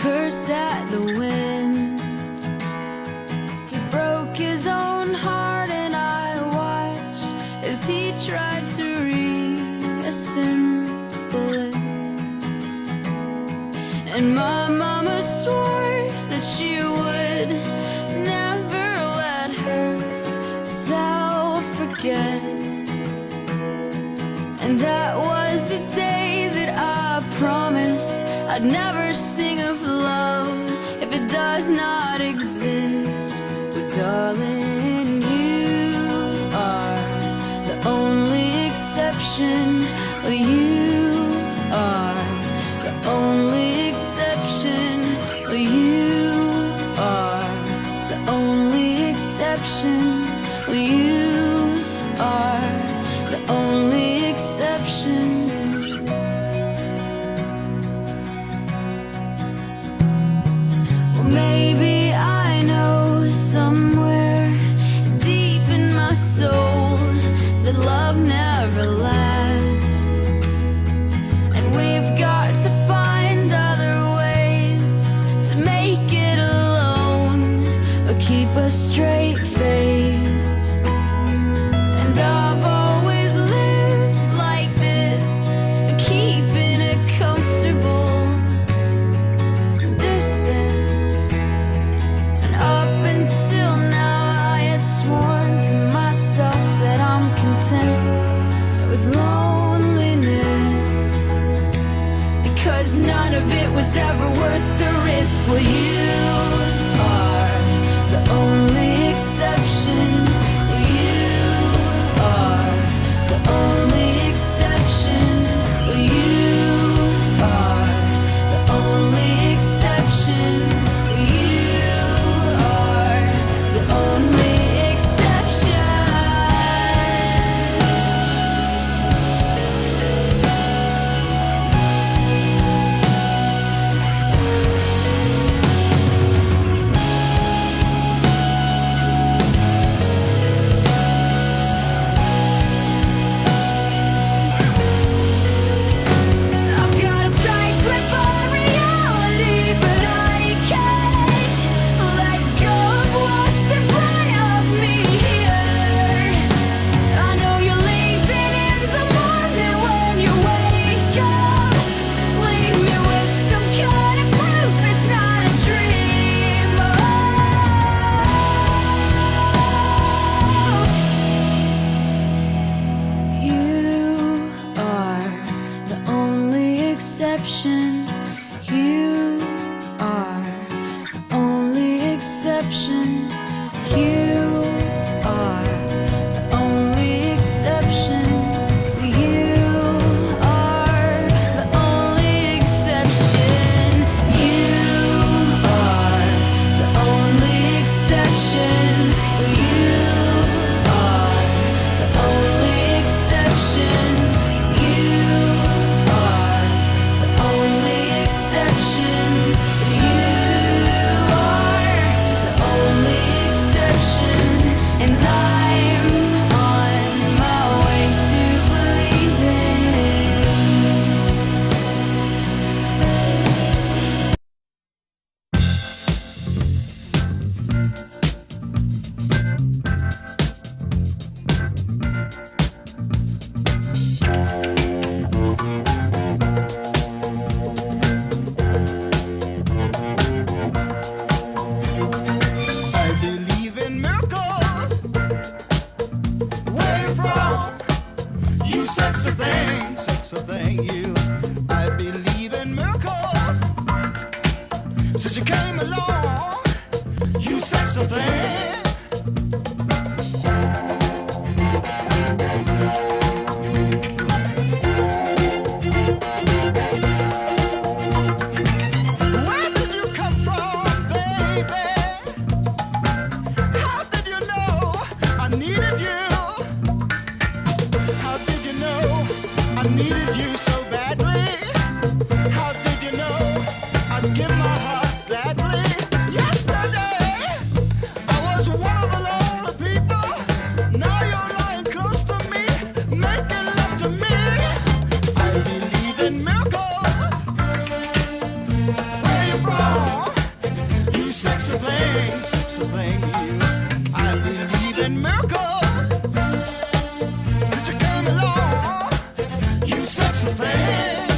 curse at the wind. He broke his own heart and I watched as he tried to reassemble it. And my mama swore that she would never let herself forget. And that was the day that I promised I'd never sing of love if it does not exist. But darling, you are the only exception. Well, you are the only exception. Well, you are the only exception. Well, you are the only exception. Maybe I know somewhere deep in my soul that love never lasts, and we've got to find other ways to make it alone or keep a straight face. And I've always lived like this, keeping a comfortable distance. Up until now I had sworn to myself that I'm content with loneliness, because none of it was ever worth the risk. Well, you are the only exception. Well, you are the only exception. Well, you are the only exception. Well, you are the only exception. I've got a tight grip on reality, but I can't let go of what's in front of me here. I know you're leaving in the morning when you wake up. Leave me with some kind of proof it's not a dream. You are the only exception. You are the only exception. You are the only exception. You are the only exception. You are the only exception. You are the only exception. You are the only exception. You are the only exception. And I'm on my way to believing. I believe in miracles. Where you from? You sexy thing, you. I believe in miracles. Since you came along, you sexy thing. Where did you come from, baby? How did you know I needed you? How did you know I needed you so badly? How did you know I'd give my heart gladly? Yesterday I was sexy thing, you. I believe in miracles. Since you came along, you sexy thing.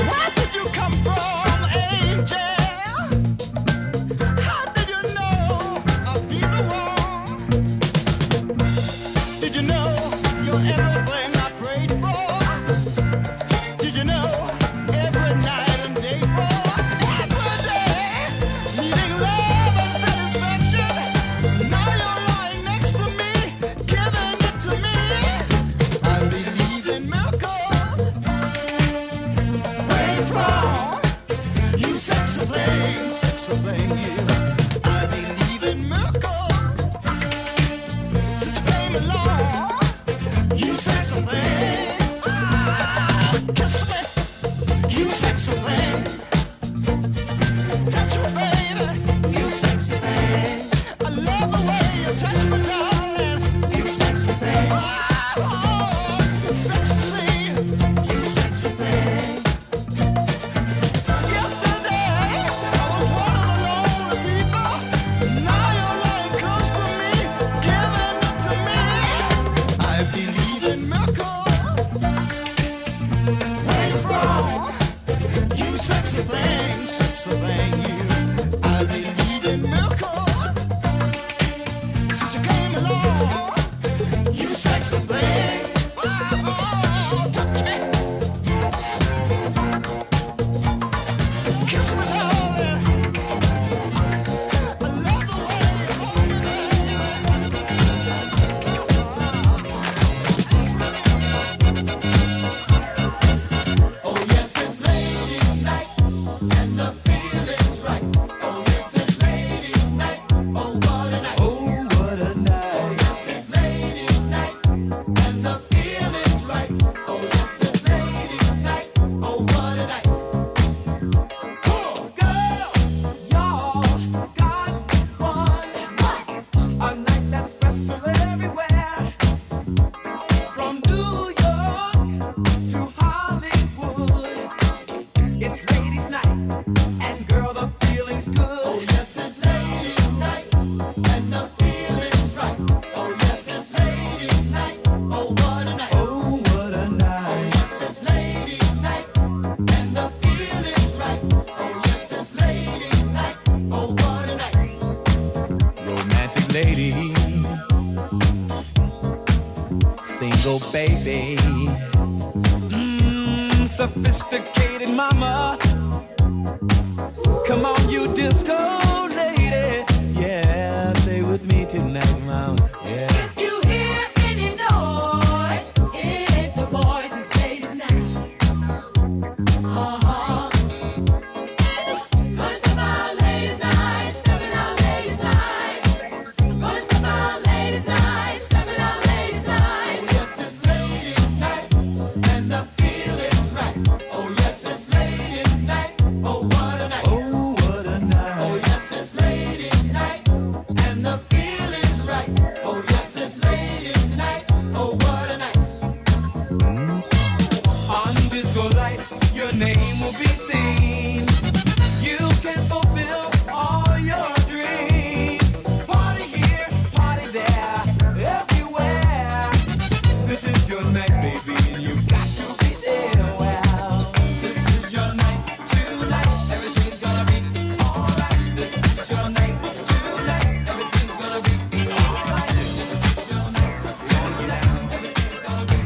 Where did you come from, angel? How did you know I'd be the one? Did you know you're everything I prayed for? Did you know every night and day for every day, needing love and satisfaction? Now you're lying next to me, giving it to me. I believe in miracles. Where you from? You sexy thing, you. I believe in miracles. Since you came along, you sexy thing. Kiss me, you sexy thing. Touch me, baby, you sexy thing. I love the way you touch me, darling, you sexy thing. Oh, sexy, you sexy thing. Yesterday, I was one of the lonely people. Now you're lying close to me, giving it to me. I believe in miracles. Where you from? You sexy thing, you. I believe in miracles. Since you came along, you sexy thing. Oh, touch me, kiss me, darling. I love the way you hold me, oh, yes, it's ladies' night, and the feeling's right. Oh, yes, it's ladies' night. Oh, what a night. Oh, what a night. Oh, yes, it's ladies' night, and the feeling's right. Oh, yes, it's ladies' night. Oh, what a night. Romantic lady, single baby, sophisticated mama. Come on, you disco lady, yeah, stay with me tonight, mama. Yeah. If you hear any noise, it ain't the boys, it's ladies' night. Gonna step out ladies' night, stepping out ladies' night. Gonna step out ladies' night, stepping out ladies' night. Oh, yes, it's ladies' night, and the feeling's right. Oh, yes, it's ladies' night. Oh, what a night. Oh, what a night. Oh, yes, it's ladies' night, and the feeling's right. Oh, yes, it's ladies' night. Oh, what a night. On disco lights, your name will be seen. You can fulfill all your dreams. Party here, party there, everywhere. This is your night, baby, and you've got to be there. Well, this is your night tonight. Everything's gonna be alright. This is your night tonight. Everything's gonna be alright. This is your night tonight. Everything's gonna be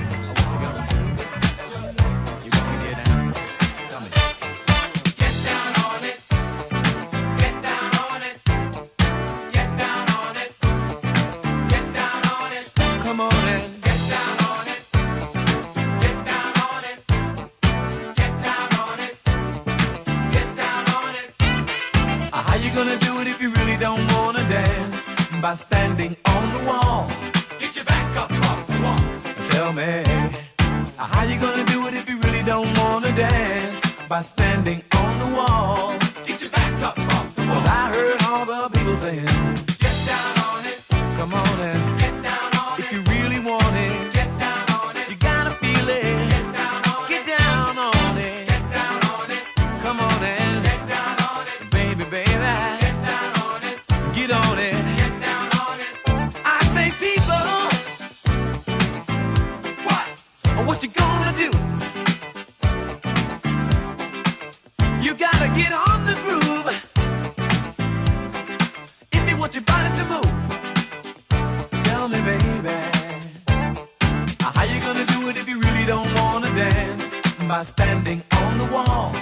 alright. This is your night. You gonna get down? Tell me. Get down on it. Get down on it. Get down on it. Get down on it. Come on and get down on it. Get down on it. Get down on it. Get down on it. How you gonna do it if you really don't wanna dance? By standing on the wall. Get your back up off the wall. Tell me, how you gonna do it if you really don't wanna dance? By standing on the wall. Get your back up off the wall. 'Cause I heard all the people saying, get down on it. Come on and get down on it. If you really want it. What you gonna do? You gotta get on the groove if you want your body to move. Tell me, baby, how you gonna do it if you really don't wanna dance? By standing on the wall.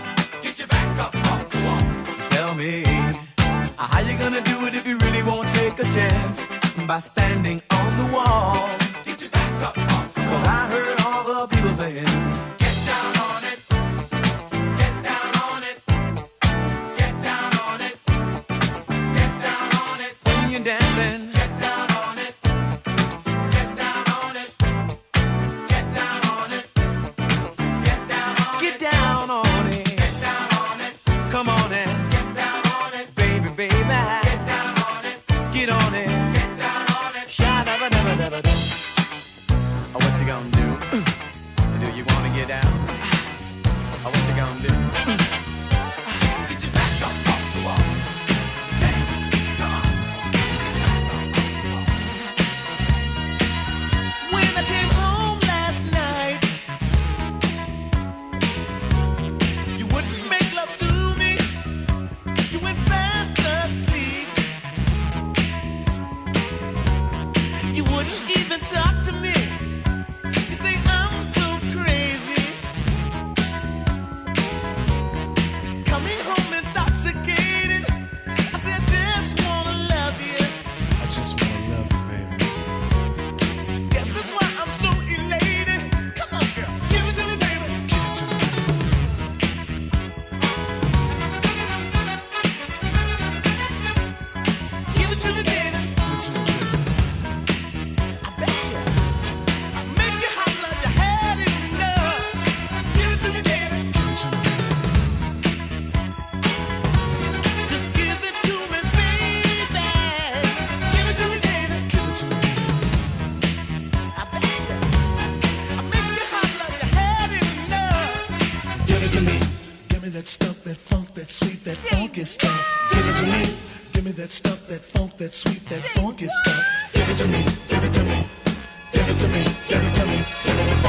Get your back up off the wall. Tell me, how you gonna do it if you really won't take a chance? By standing on the wall. Get your back up off the wall. 'Cause I heard all the people saying, get down on it. Get down on it. Get down on it. Get down on it. When you're dancing. Get down on it. Get down on it. Get down on it. Get down on it. Get down on it. Get down on it. Come on in. Get down on it. Baby, baby. Get down on it. Get on it. Get down on it. Sha-da-ba-da-ba-da-ba-da. What you gonna do? Do you wanna get down? What you gonna do? Get your back up off the wall. Hey, come on. When I came home last night, you wouldn't make love to me. You went fast asleep. You wouldn't even talk to me. You say I'm so crazy. Coming home intoxicated. I say I just wanna love you. I just wanna love you, baby. Yes, that's why I'm so elated. Come on, girl, give it to me, baby. Give it to me. Give it to me, baby. Give it to me, baby. I bet you. I make you holler, you had enough. Give it to me, baby. Give it to me, baby. Just give it to me, baby. Give it to me, baby. Give it to me, baby. I bet you. I make you holler, you had enough. Give it to me. Give me that stuff, that funk, that sweet, that funky stuff. Give it to me. Give me that stuff, that funk, that sweet, that funky stuff. Give it to me. Give it to me. Give it to me. Give it to me. Give it to me.